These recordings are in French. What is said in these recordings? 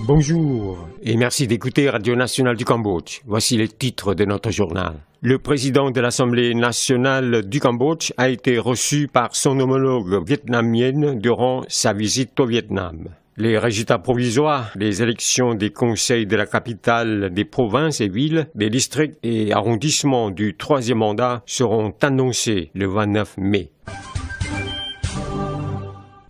Bonjour et merci d'écouter Radio Nationale du Cambodge. Voici les titres de notre journal. Le président de l'Assemblée nationale du Cambodge a été reçu par son homologue vietnamienne durant sa visite au Vietnam. Les résultats provisoires des élections des conseils de la capitale, des provinces et villes, des districts et arrondissements du troisième mandat seront annoncés le 29 mai.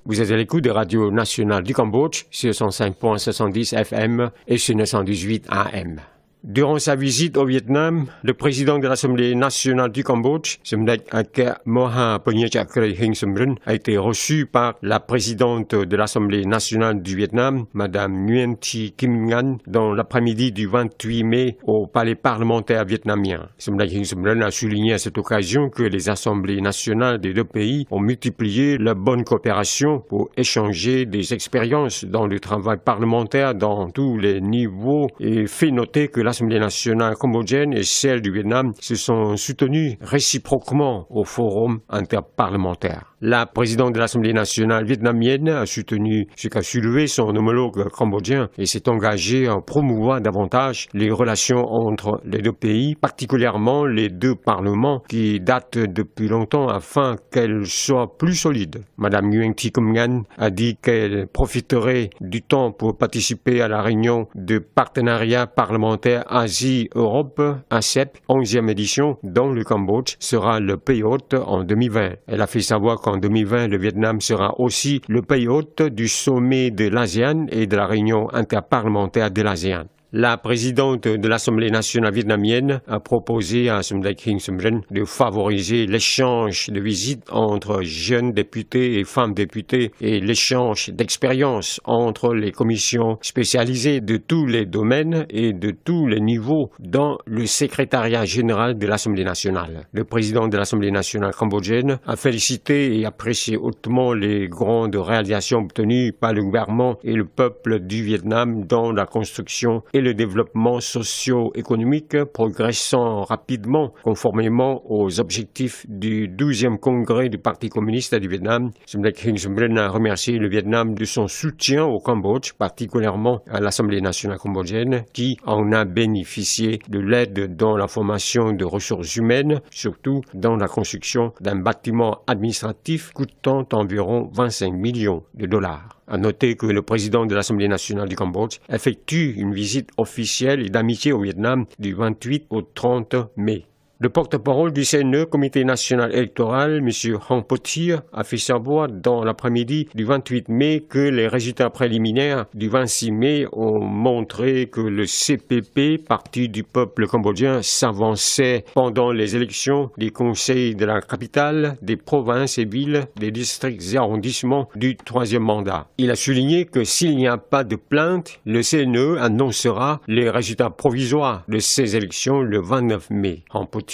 Vous êtes à l'écoute de Radio Nationale du Cambodge sur 105.70 FM et sur 918 AM. Durant sa visite au Vietnam, le président de l'Assemblée nationale du Cambodge, Semdech Aka Moha Ponyachakri Hing Sumrin, a été reçu par la présidente de l'Assemblée nationale du Vietnam, Madame Nguyen Thi Kim Ngan, dans l'après-midi du 28 mai au palais parlementaire vietnamien. Semdech Hing Sumrin a souligné à cette occasion que les assemblées nationales des deux pays ont multiplié la bonne coopération pour échanger des expériences dans le travail parlementaire dans tous les niveaux et fait noter que l'Assemblée nationale cambodgienne et celle du Vietnam se sont soutenues réciproquement au forum interparlementaire. La présidente de l'Assemblée nationale vietnamienne a soutenu ce qu'a soulevé son homologue cambodgien et s'est engagée à promouvoir davantage les relations entre les deux pays, particulièrement les deux parlements qui datent depuis longtemps afin qu'elles soient plus solides. Madame Nguyen Thi Kim Ngan a dit qu'elle profiterait du temps pour participer à la réunion de partenariat parlementaire Asie-Europe, ASEP, 11e édition, dont le Cambodge sera le pays hôte en 2020. Elle a fait savoir qu'en 2020, le Vietnam sera aussi le pays hôte du sommet de l'ASEAN et de la réunion interparlementaire de l'ASEAN. La présidente de l'Assemblée nationale vietnamienne a proposé à Semdech Hing Sumrin de favoriser l'échange de visites entre jeunes députés et femmes députées et l'échange d'expériences entre les commissions spécialisées de tous les domaines et de tous les niveaux dans le secrétariat général de l'Assemblée nationale. Le président de l'Assemblée nationale cambodgienne a félicité et apprécié hautement les grandes réalisations obtenues par le gouvernement et le peuple du Vietnam dans la construction et le développement socio-économique progressant rapidement conformément aux objectifs du 12e congrès du Parti communiste du Vietnam. Semdech Hing Sumrin a remercié le Vietnam de son soutien au Cambodge, particulièrement à l'Assemblée nationale cambodgienne, qui en a bénéficié de l'aide dans la formation de ressources humaines, surtout dans la construction d'un bâtiment administratif coûtant environ 25 millions de dollars. À noter que le président de l'Assemblée nationale du Cambodge effectue une visite officielle et d'amitié au Vietnam du 28 au 30 mai. Le porte-parole du CNE, Comité national électoral, M. Hong Po-Thier, a fait savoir dans l'après-midi du 28 mai que les résultats préliminaires du 26 mai ont montré que le CPP, Parti du peuple cambodgien, s'avançait pendant les élections des conseils de la capitale, des provinces et villes, des districts et arrondissements du troisième mandat. Il a souligné que s'il n'y a pas de plainte, le CNE annoncera les résultats provisoires de ces élections le 29 mai. Hong Po-Thier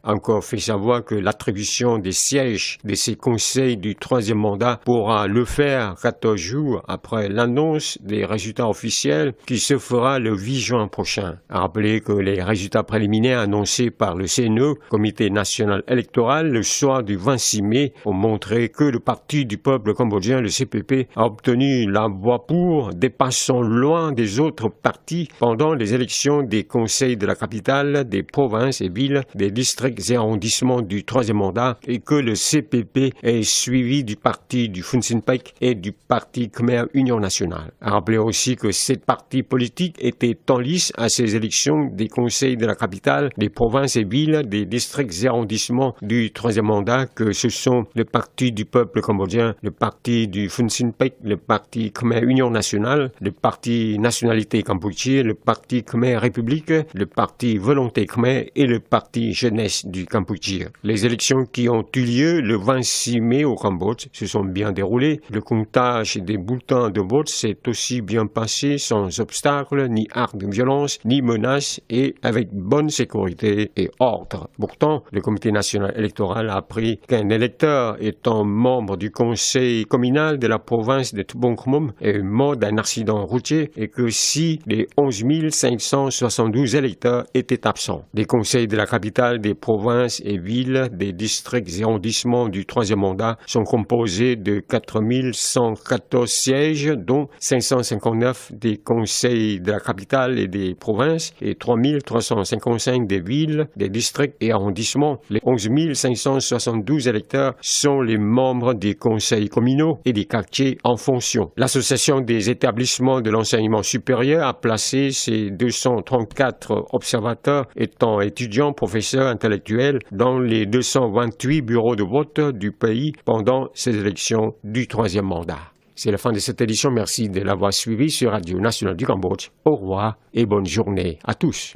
a encore fait savoir que l'attribution des sièges de ces conseils du troisième mandat pourra le faire 14 jours après l'annonce des résultats officiels qui se fera le 8 juin prochain. A rappeler que les résultats préliminaires annoncés par le CNE, Comité national électoral, le soir du 26 mai, ont montré que le Parti du peuple cambodgien, le CPP, a obtenu la voix pour, dépassant loin des autres partis pendant les élections des conseils de la capitale, des provinces et villes, des districts et arrondissements du troisième mandat et que le CPP est suivi du parti du Phun Sinh Pech et du parti Khmer Union Nationale. À rappeler aussi que ces partis politiques étaient en lice à ces élections des conseils de la capitale, des provinces et villes, des districts et arrondissements du troisième mandat, que ce sont le parti du peuple cambodgien, le parti du Phun Sinh Pech, le parti Khmer Union Nationale, le parti Nationalité Cambogienne, le parti Khmer République, le parti Volonté Khmer et le parti jeunesse du Cambodge. Les élections qui ont eu lieu le 26 mai au Cambodge se sont bien déroulées. Le comptage des bulletins de vote s'est aussi bien passé sans obstacle, ni acte de violence, ni menace et avec bonne sécurité et ordre. Pourtant, le Comité national électoral a appris qu'un électeur étant membre du conseil communal de la province de Tubong Khmum est mort d'un accident routier et que si les 11 572 électeurs étaient absents. Les conseils de la capitale capitales, des provinces et villes, des districts et arrondissements du troisième mandat sont composés de 4114 sièges, dont 559 des conseils de la capitale et des provinces et 3355 des villes, des districts et arrondissements. Les 11 572 électeurs sont les membres des conseils communaux et des quartiers en fonction. L'Association des établissements de l'enseignement supérieur a placé ses 234 observateurs étant étudiants, professeurs, intellectuels dans les 228 bureaux de vote du pays pendant ces élections du troisième mandat. C'est la fin de cette édition. Merci de l'avoir suivi sur Radio Nationale du Cambodge. Au revoir et bonne journée à tous.